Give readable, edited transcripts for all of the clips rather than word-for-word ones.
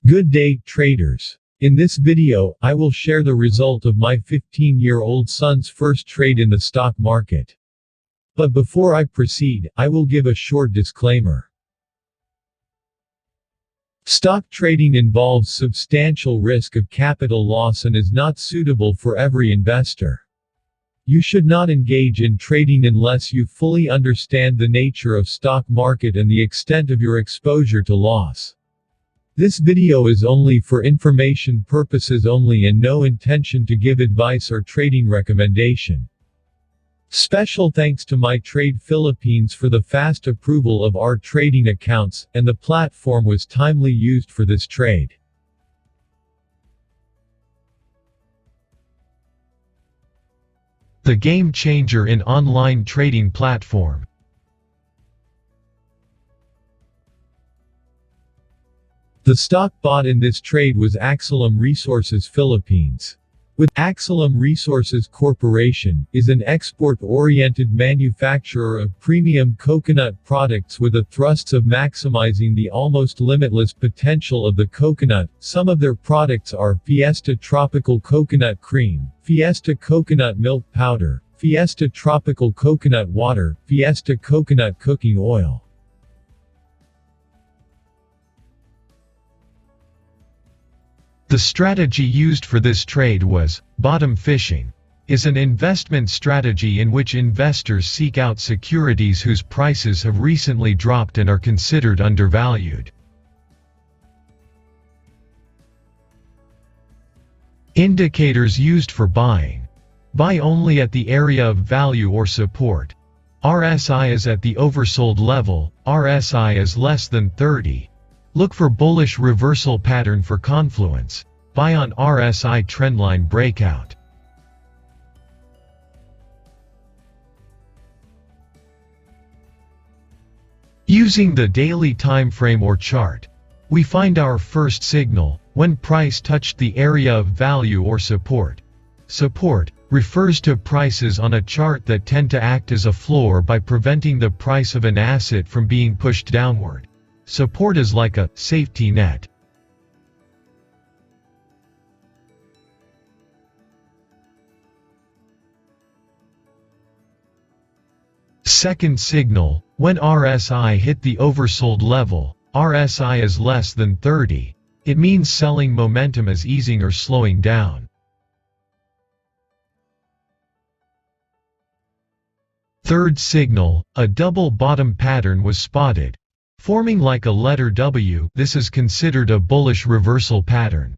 Good day, traders. In this video, I will share the result of my 15-year-old son's first trade in the stock market. But before I proceed, I will give a short disclaimer. Stock trading involves substantial risk of capital loss and is not suitable for every investor. You should not engage in trading unless you fully understand the nature of stock market and the extent of your exposure to loss. This video is only for information purposes only and no intention to give advice or trading recommendation. Special thanks to My Trade Philippines for the fast approval of our trading accounts, and the platform was timely used for this trade. The game changer in online trading platform. The stock bought in this trade was Axelum Resources Philippines. With Axelum Resources Corporation, is an export-oriented manufacturer of premium coconut products with a thrust of maximizing the almost limitless potential of the coconut. Some of their products are Fiesta Tropical Coconut Cream, Fiesta Coconut Milk Powder, Fiesta Tropical Coconut Water, Fiesta Coconut Cooking Oil. The strategy used for this trade was bottom fishing. Is an investment strategy in which investors seek out securities whose prices have recently dropped and are considered undervalued. Indicators used for buying. Buy only at the area of value or support. RSI is at the oversold level, RSI is less than 30. Look for bullish reversal pattern for confluence. Buy on RSI trendline breakout. Using the daily time frame or chart, we find our first signal when price touched the area of value or support. Support refers to prices on a chart that tend to act as a floor by preventing the price of an asset from being pushed downward. Support is like a safety net. Second signal, when RSI hit the oversold level, RSI is less than 30, it means selling momentum is easing or slowing down. Third signal, a double bottom pattern was spotted, forming like a letter W. This is considered a bullish reversal pattern.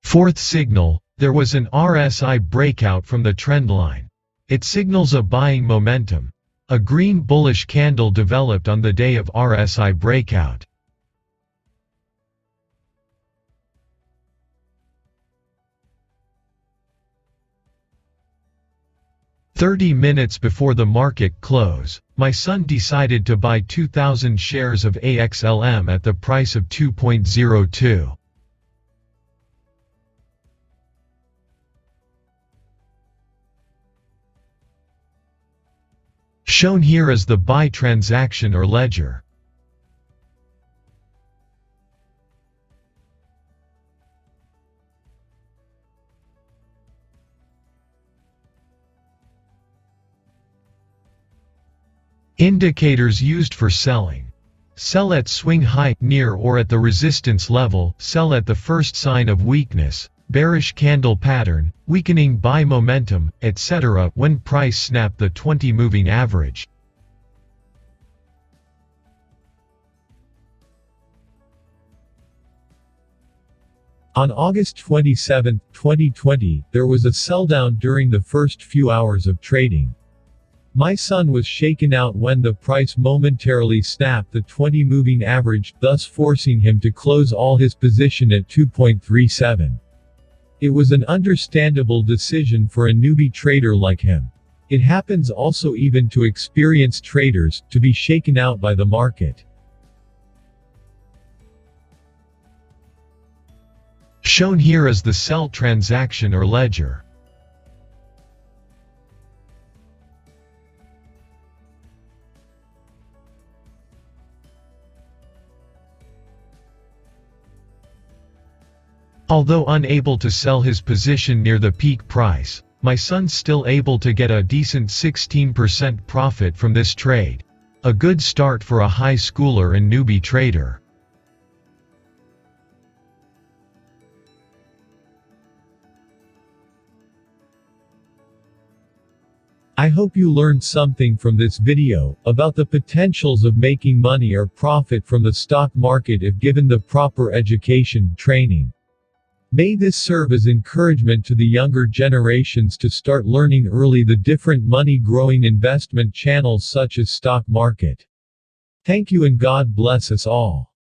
Fourth signal, there was an RSI breakout from the trend line. It signals a buying momentum. A green bullish candle developed on the day of RSI breakout. "30 minutes before the market close, my son decided to buy 2,000 shares of AXLM at the price of 2.02. Shown here is the buy transaction or ledger. Indicators used for selling. Sell at swing high, near or at the resistance level. Sell at the first sign of weakness, bearish candle pattern, weakening buy momentum, etc. when price snap the 20 moving average. On August 27, 2020, there was a sell-down during the first few hours of trading. My son was shaken out when the price momentarily snapped the 20 moving average, thus forcing him to close all his position at 2.37. It was an understandable decision for a newbie trader like him. It happens also even to experienced traders, to be shaken out by the market. Shown here is the sell transaction or ledger. Although unable to sell his position near the peak price, my son's still able to get a decent 16% profit from this trade. A good start for a high schooler and newbie trader. I hope you learned something from this video about the potentials of making money or profit from the stock market if given the proper education training. May this serve as encouragement to the younger generations to start learning early the different money-growing investment channels such as stock market. Thank you and God bless us all.